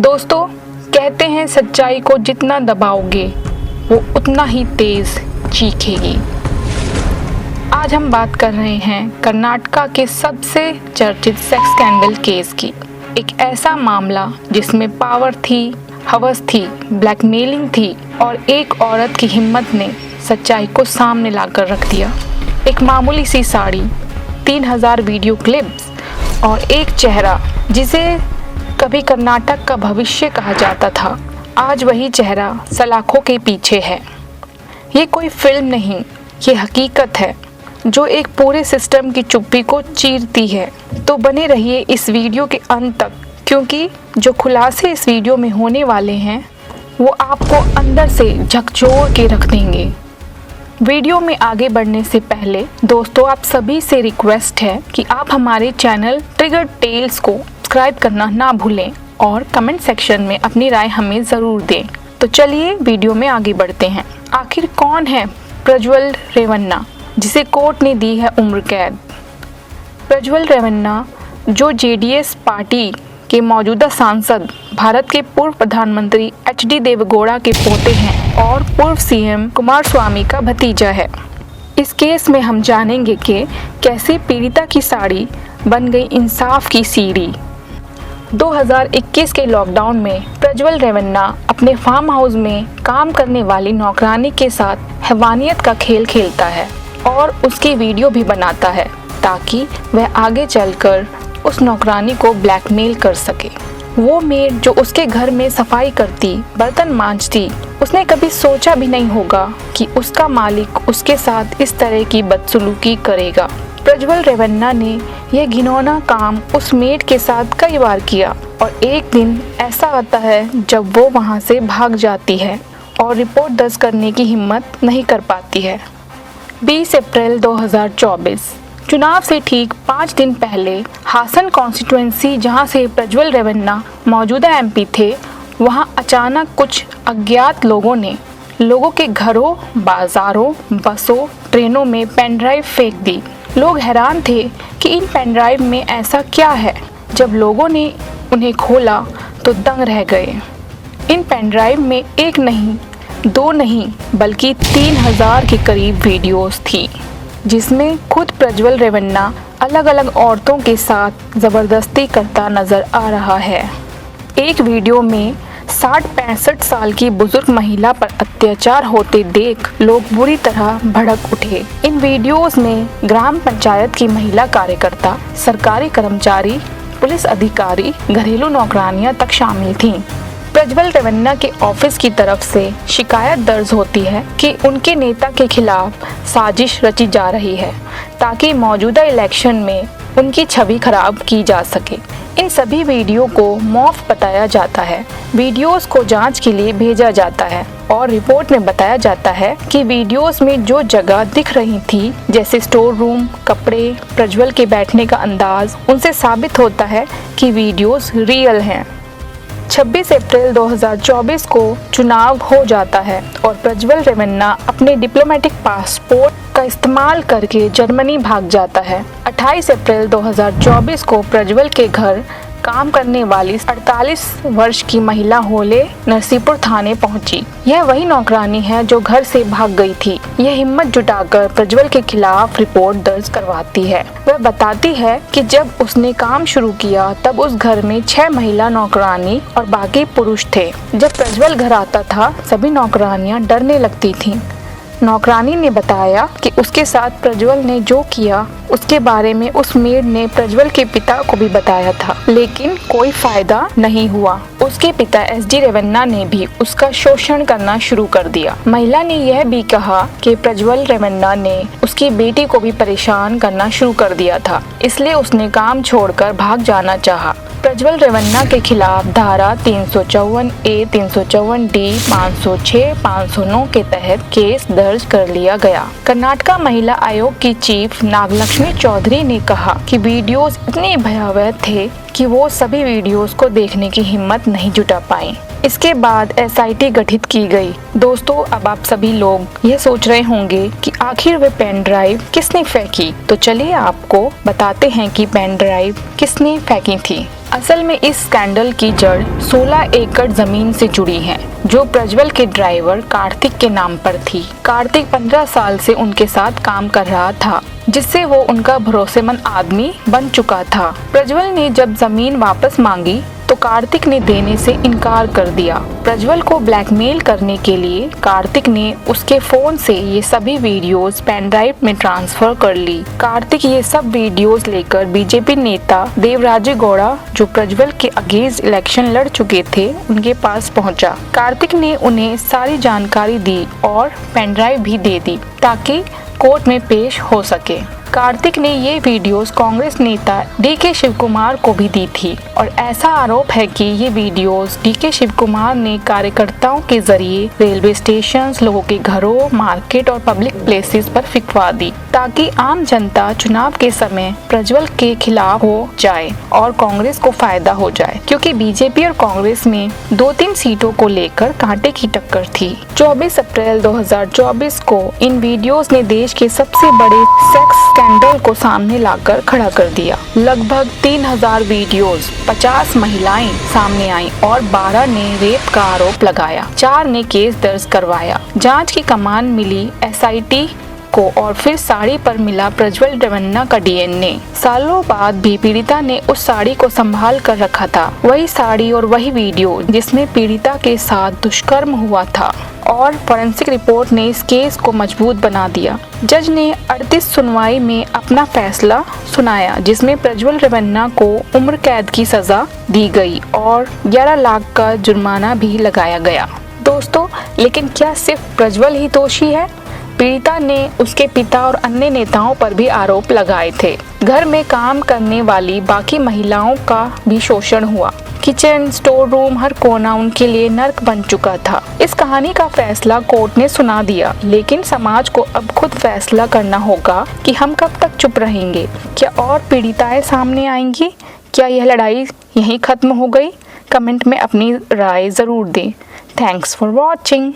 दोस्तों, कहते हैं सच्चाई को जितना दबाओगे वो उतना ही तेज चीखेगी। आज हम बात कर रहे हैं कर्नाटका के सबसे चर्चित सेक्स स्कैंडल केस की। एक ऐसा मामला जिसमें पावर थी, हवस थी, ब्लैकमेलिंग थी और एक औरत की हिम्मत ने सच्चाई को सामने लाकर रख दिया। एक मामूली सी साड़ी, 3000 वीडियो क्लिप्स और एक चेहरा जिसे कभी कर्नाटक का भविष्य कहा जाता था, आज वही चेहरा सलाखों के पीछे है। ये कोई फिल्म नहीं, ये हकीकत है जो एक पूरे सिस्टम की चुप्पी को चीरती है। तो बने रहिए इस वीडियो के अंत तक, क्योंकि जो खुलासे इस वीडियो में होने वाले हैं वो आपको अंदर से झकझोर के रख देंगे। वीडियो में आगे बढ़ने से पहले दोस्तों, आप सभी से रिक्वेस्ट है कि आप हमारे चैनल ट्रिगर टेल्स को सब्सक्राइब करना ना भूलें और कमेंट सेक्शन में अपनी राय हमें ज़रूर दें। तो चलिए वीडियो में आगे बढ़ते हैं। आखिर कौन है प्रज्वल रेवन्ना, जिसे कोर्ट ने दी है उम्र कैद? प्रज्वल रेवन्ना, जो जेडीएस पार्टी के मौजूदा सांसद, भारत के पूर्व प्रधानमंत्री एचडी देवेगौड़ा के पोते हैं और पूर्व सीएम कुमारस्वामी का भतीजा है। इस केस में हम जानेंगे कि कैसे पीड़िता की साड़ी बन गई इंसाफ की सीढ़ी। 2021 के लॉकडाउन में प्रज्वल रेवन्ना अपने फार्म हाउस में काम करने वाली नौकरानी के साथ हैवानियत का खेल खेलता है और उसकी वीडियो भी बनाता है ताकि वह आगे चलकर उस नौकरानी को ब्लैकमेल कर सके। वो मेड जो उसके घर में सफाई करती, बर्तन मांजती, उसने कभी सोचा भी नहीं होगा कि उसका मालिक उसके साथ इस तरह की बदसलूकी करेगा। प्रज्वल रेवन्ना ने यह घिनौना काम उस मेड के साथ कई बार किया और एक दिन ऐसा आता है जब वो वहां से भाग जाती है और रिपोर्ट दर्ज करने की हिम्मत नहीं कर पाती है। 20 अप्रैल 2024 चुनाव से ठीक 5 दिन पहले हासन कॉन्स्टिट्यूएंसी, जहां से प्रज्वल रेवन्ना मौजूदा एमपी थे, वहां अचानक कुछ अज्ञात लोगों ने लोगों के घरों, बाजारों, बसों, ट्रेनों में पेन ड्राइव फेंक दी। लोग हैरान थे कि इन पेन ड्राइव में ऐसा क्या है। जब लोगों ने उन्हें खोला तो दंग रह गए। इन पेन ड्राइव में एक नहीं, दो नहीं, बल्कि 3000 के करीब वीडियोस थी, जिसमें खुद प्रज्वल रेवन्ना अलग अलग औरतों के साथ ज़बरदस्ती करता नज़र आ रहा है। एक वीडियो में 60-65 साल की बुजुर्ग महिला पर अत्याचार होते देख लोग बुरी तरह भड़क उठे। इन वीडियोस में ग्राम पंचायत की महिला कार्यकर्ता, सरकारी कर्मचारी, पुलिस अधिकारी, घरेलू नौकरानियां तक शामिल थीं। प्रज्वल रेवन्ना के ऑफिस की तरफ से शिकायत दर्ज होती है कि उनके नेता के खिलाफ साजिश रची जा रही है ताकि मौजूदा इलेक्शन में उनकी छवि खराब की जा सके। इन सभी वीडियो को मॉफ बताया जाता है। वीडियोस को जांच के लिए भेजा जाता है और रिपोर्ट में बताया जाता है कि वीडियोस में जो जगह दिख रही थी, जैसे स्टोर रूम, कपड़े, प्रज्वल के बैठने का अंदाज, उनसे साबित होता है कि वीडियोस रियल हैं। 26 अप्रैल 2024 को चुनाव हो जाता है और प्रज्वल रेवन्ना अपने डिप्लोमेटिक पासपोर्ट का इस्तेमाल करके जर्मनी भाग जाता है। 28 अप्रैल 2024 को प्रज्वल के घर काम करने वाली 48 वर्ष की महिला होले नरसीपुर थाने पहुंची। यह वही नौकरानी है जो घर से भाग गई थी। यह हिम्मत जुटाकर प्रज्वल के खिलाफ रिपोर्ट दर्ज करवाती है। वह बताती है कि जब उसने काम शुरू किया तब उस घर में 6 महिला नौकरानी और बाकी पुरुष थे। जब प्रज्वल घर आता था सभी नौकरानियां डरने लगती थीं। नौकरानी ने बताया कि उसके साथ प्रज्वल ने जो किया उसके बारे में उस मेड ने प्रज्वल के पिता को भी बताया था, लेकिन कोई फायदा नहीं हुआ। उसके पिता एसडी रेवन्ना ने भी उसका शोषण करना शुरू कर दिया। महिला ने यह भी कहा कि प्रज्वल रेवन्ना ने उसकी बेटी को भी परेशान करना शुरू कर दिया था, इसलिए उसने काम छोड़कर भाग जाना चाहा। प्रज्वल रेवन्ना के खिलाफ धारा 354A, 354D, 506, 509 के तहत केस दर्ज कर लिया गया। कर्नाटका महिला आयोग की चीफ नागलक्ष्मी चौधरी ने कहा कि वीडियोस इतने भयावह थे कि वो सभी वीडियोस को देखने की हिम्मत नहीं जुटा पाई। इसके बाद एसआईटी गठित की गई। दोस्तों, अब आप सभी लोग ये सोच रहे होंगे कि आखिर वे पेन ड्राइव किसने फेंकी, तो चलिए आपको बताते हैं कि पेन ड्राइव किसने फेंकी थी। असल में इस स्कैंडल की जड़ 16 एकड़ जमीन से जुड़ी है जो प्रज्वल के ड्राइवर कार्तिक के नाम पर थी। कार्तिक 15 साल से उनके साथ काम कर रहा था, जिससे वो उनका भरोसेमंद आदमी बन चुका था। प्रज्वल ने जब जमीन वापस मांगी तो कार्तिक ने देने से इनकार कर दिया। प्रज्वल को ब्लैकमेल करने के लिए कार्तिक ने उसके फोन से ये सभी वीडियोस पेन ड्राइव में ट्रांसफर कर ली। कार्तिक ये सब वीडियोस लेकर बीजेपी नेता देवराजे गौड़ा, जो प्रज्वल के अगेंस्ट इलेक्शन लड़ चुके थे, उनके पास पहुंचा। कार्तिक ने उन्हें सारी जानकारी दी और पेन ड्राइव भी दे दी ताकि कोर्ट में पेश हो सके। कार्तिक ने ये वीडियोस कांग्रेस नेता डीके शिव कुमार को भी दी थी और ऐसा आरोप है कि ये वीडियोस डीके शिव कुमार ने कार्यकर्ताओं के जरिए रेलवे स्टेशन, लोगों के घरों, मार्केट और पब्लिक प्लेसेस पर फिकवा दी ताकि आम जनता चुनाव के समय प्रज्वल के खिलाफ हो जाए और कांग्रेस को फायदा हो जाए, क्योंकि बीजेपी और कांग्रेस में 2-3 सीटों को लेकर कांटे की टक्कर थी। 24 अप्रैल 2024 को इन वीडियोस ने देश के सबसे बड़े सेक्स स्कैंडल को सामने लाकर खड़ा कर दिया। लगभग 3000 वीडियोस, 50 महिलाएं सामने आईं और 12 ने रेप का आरोप लगाया, 4 ने केस दर्ज करवाया। जांच की कमान मिली एसआईटी को और फिर साड़ी पर मिला प्रज्वल रेवन्ना का डीएनए। सालों बाद भी पीड़िता ने उस साड़ी को संभाल कर रखा था, वही साड़ी और वही वीडियो जिसमें पीड़िता के साथ दुष्कर्म हुआ था, और फॉरेंसिक रिपोर्ट ने इस केस को मजबूत बना दिया। जज ने 38 सुनवाई में अपना फैसला सुनाया, जिसमें प्रज्वल रेवन्ना को उम्र कैद की सजा दी गई और 11 लाख का जुर्माना भी लगाया गया। दोस्तों, लेकिन क्या सिर्फ प्रज्वल ही दोषी है? पीड़िता ने उसके पिता और अन्य नेताओं पर भी आरोप लगाए थे। घर में काम करने वाली बाकी महिलाओं का भी शोषण हुआ। किचन, स्टोर रूम, हर कोना उनके लिए नर्क बन चुका था। इस कहानी का फैसला कोर्ट ने सुना दिया, लेकिन समाज को अब खुद फैसला करना होगा कि हम कब तक चुप रहेंगे। क्या और पीड़िताएं सामने आएंगी? क्या यह लड़ाई यहीं खत्म हो गई? कमेंट में अपनी राय जरूर दें। Thanks for watching.